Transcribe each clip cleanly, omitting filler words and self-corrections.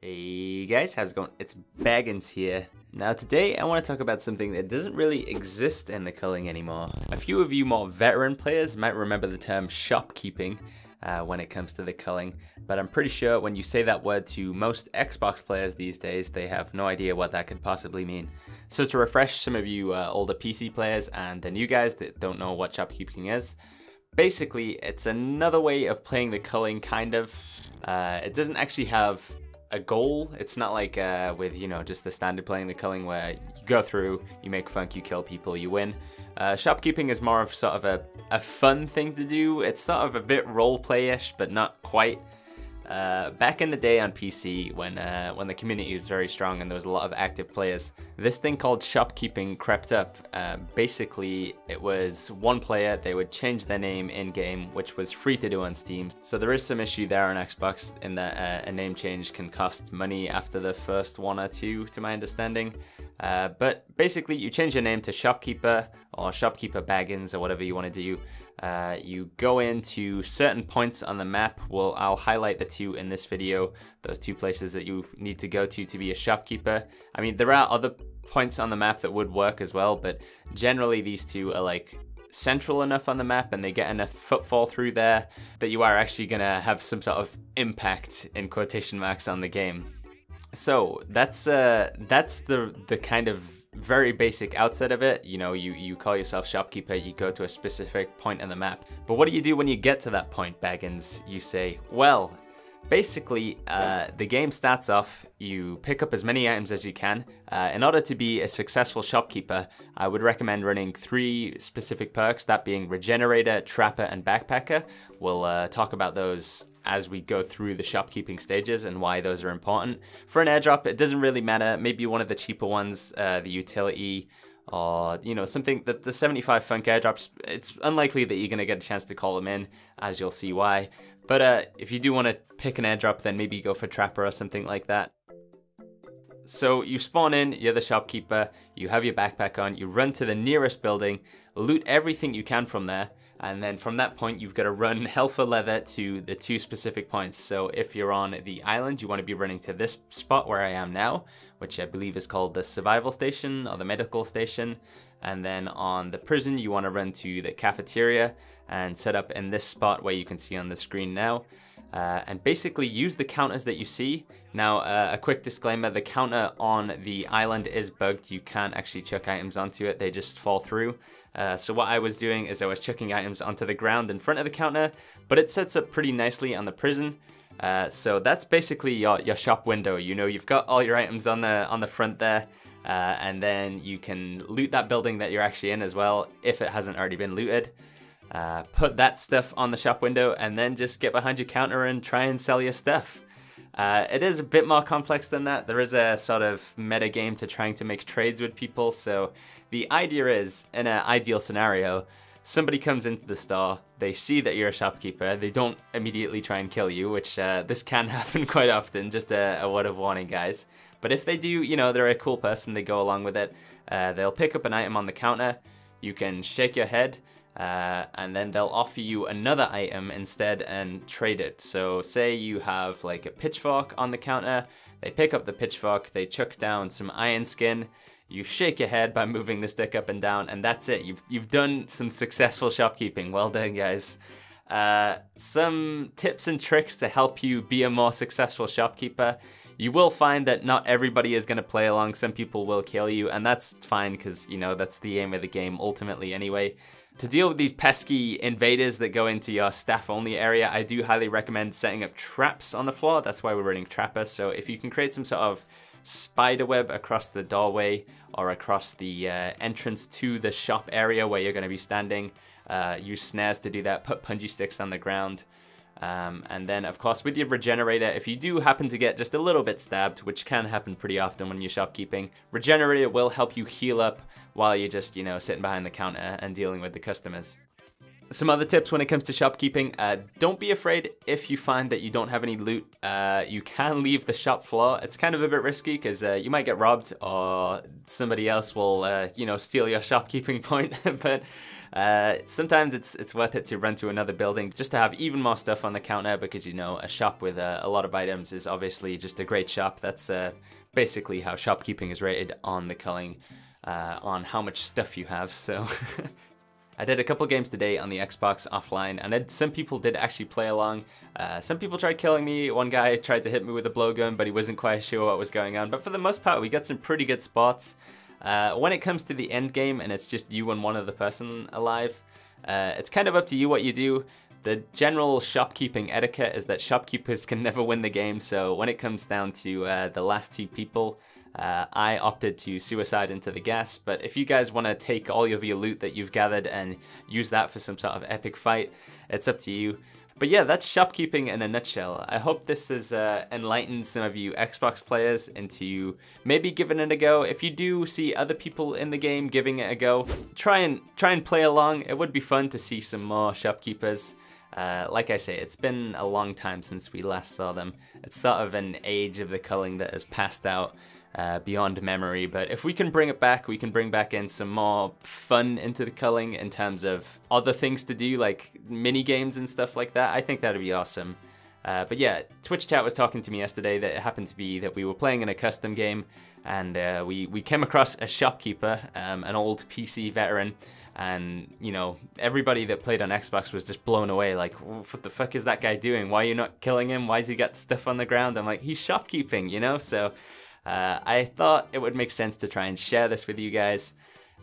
Hey guys, how's it going? It's Baggins here. Now today I want to talk about something that doesn't really exist in the culling anymore. A few of you more veteran players might remember the term shopkeeping when it comes to the culling, but I'm pretty sure when you say that word to most Xbox players these days, they have no idea what that could possibly mean. So to refresh some of you older PC players and the new guys that don't know what shopkeeping is, basically it's another way of playing the culling, kind of. It doesn't actually have a goal. It's not like with, you know, just the standard playing the culling where you go through, you make funk, you kill people, you win. Shopkeeping is more of sort of a fun thing to do. It's sort of a bit roleplay-ish, but not quite. Back in the day on PC, when the community was very strong and there was a lot of active players, this thing called shopkeeping crept up. Basically, it was one player, they would change their name in-game, which was free to do on Steam. So there is some issue there on Xbox in that a name change can cost money after the first one or two, to my understanding. But basically, you change your name to Shopkeeper or Shopkeeper Baggins or whatever you want to do. You go into certain points on the map. I'll highlight the two in this video, those two places that you need to go to be a shopkeeper. I mean, there are other points on the map that would work as well, but generally these two are like central enough on the map and they get enough footfall through there that you are actually gonna have some sort of impact, in quotation marks, on the game. So that's the kind of very basic outset of it. You know, you call yourself shopkeeper, you go to a specific point in the map. But what do you do when you get to that point, Baggins? You say, well, basically, the game starts off, you pick up as many items as you can. In order to be a successful shopkeeper, I would recommend running 3 specific perks, that being Regenerator, Trapper, and Backpacker. We'll talk about those as we go through the shopkeeping stages and why those are important. For an airdrop, it doesn't really matter. Maybe one of the cheaper ones, the utility, or, you know, something that the 75 funk airdrops, it's unlikely that you're going to get a chance to call them in, as you'll see why. But if you do want to pick an airdrop, then maybe go for Trapper or something like that. So you spawn in, you're the shopkeeper, you have your backpack on, you run to the nearest building, loot everything you can from there, and then from that point you've got to run hell for leather to the 2 specific points. So if you're on the island, you want to be running to this spot where I am now, which I believe is called the survival station or the medical station. And then on the prison, you want to run to the cafeteria and set up in this spot where you can see on the screen now. And basically use the counters that you see. Now, a quick disclaimer, the counter on the island is bugged. You can't actually chuck items onto it, they just fall through. So what I was doing is I was chucking items onto the ground in front of the counter, but it sets up pretty nicely on the prison. So that's basically your shop window. You know, you've got all your items on the front there, and then you can loot that building that you're actually in as well, if it hasn't already been looted. Put that stuff on the shop window and then just get behind your counter and try and sell your stuff. It is a bit more complex than that. There is a sort of meta game to trying to make trades with people. So the idea is, in an ideal scenario, somebody comes into the store, they see that you're a shopkeeper, they don't immediately try and kill you, which this can happen quite often, just a word of warning, guys. But if they do, you know, they're a cool person, they go along with it, they'll pick up an item on the counter, you can shake your head, and then they'll offer you another item instead and trade it. So say you have like a pitchfork on the counter, they pick up the pitchfork, they chuck down some iron skin, you shake your head by moving the stick up and down, and that's it. You've done some successful shopkeeping. Well done, guys. Some tips and tricks to help you be a more successful shopkeeper. You will find that not everybody is going to play along. Some people will kill you, and that's fine because, you know, that's the aim of the game ultimately anyway. To deal with these pesky invaders that go into your staff-only area, I do highly recommend setting up traps on the floor. That's why we're running Trapper. So if you can create some sort of spider web across the doorway or across the entrance to the shop area where you're going to be standing, use snares to do that, put punji sticks on the ground. And then, of course, with your Regenerator, if you do happen to get just a little bit stabbed, which can happen pretty often when you're shopkeeping, Regenerator will help you heal up while you're just, you know, sitting behind the counter and dealing with the customers. Some other tips when it comes to shopkeeping, don't be afraid if you find that you don't have any loot. You can leave the shop floor. It's kind of a bit risky because you might get robbed or somebody else will, you know, steal your shopkeeping point. But sometimes it's worth it to run to another building just to have even more stuff on the counter, because, you know, a shop with a lot of items is obviously just a great shop. That's basically how shopkeeping is rated on the Culling, on how much stuff you have. So I did a couple games today on the Xbox offline, and some people did actually play along. Some people tried killing me. One guy tried to hit me with a blowgun, but he wasn't quite sure what was going on. But for the most part, we got some pretty good spots. When it comes to the end game, and it's just you and one other person alive, it's kind of up to you what you do. The general shopkeeping etiquette is that shopkeepers can never win the game, so when it comes down to the last two people, I opted to suicide into the gas. But if you guys want to take all of your loot that you've gathered and use that for some sort of epic fight, it's up to you. But yeah, that's shopkeeping in a nutshell. I hope this has enlightened some of you Xbox players into maybe giving it a go. If you do see other people in the game giving it a go, try and play along. It would be fun to see some more shopkeepers. Like I say, it's been a long time since we last saw them. It's sort of an age of the Culling that has passed out beyond memory, but if we can bring it back, we can bring back in some more fun into the Culling in terms of other things to do, like mini games and stuff like that. I think that'd be awesome. But yeah, Twitch chat was talking to me yesterday that it happened to be that we were playing in a custom game, and we came across a shopkeeper, an old PC veteran, and, you know, everybody that played on Xbox was just blown away, like, what the fuck is that guy doing? Why are you not killing him? Why has he got stuff on the ground? I'm like, he's shopkeeping, you know? So I thought it would make sense to try and share this with you guys.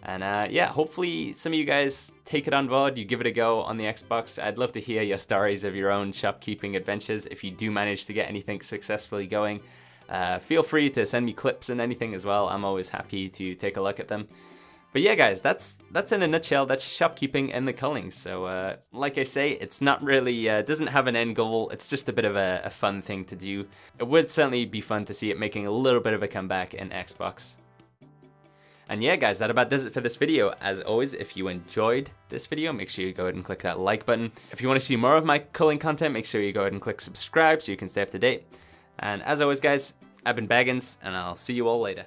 And yeah, hopefully some of you guys take it on board, you give it a go on the Xbox. I'd love to hear your stories of your own shopkeeping adventures. If you do manage to get anything successfully going, feel free to send me clips and anything as well. I'm always happy to take a look at them. But yeah, guys, that's in a nutshell. That's shopkeeping and the Culling. So like I say, it's not really, doesn't have an end goal. It's just a bit of a fun thing to do. It would certainly be fun to see it making a little bit of a comeback in Xbox. And yeah, guys, that about does it for this video. As always, if you enjoyed this video, make sure you go ahead and click that like button. If you want to see more of my Culling content, make sure you go ahead and click subscribe so you can stay up to date. And as always, guys, I've been Baggins, and I'll see you all later.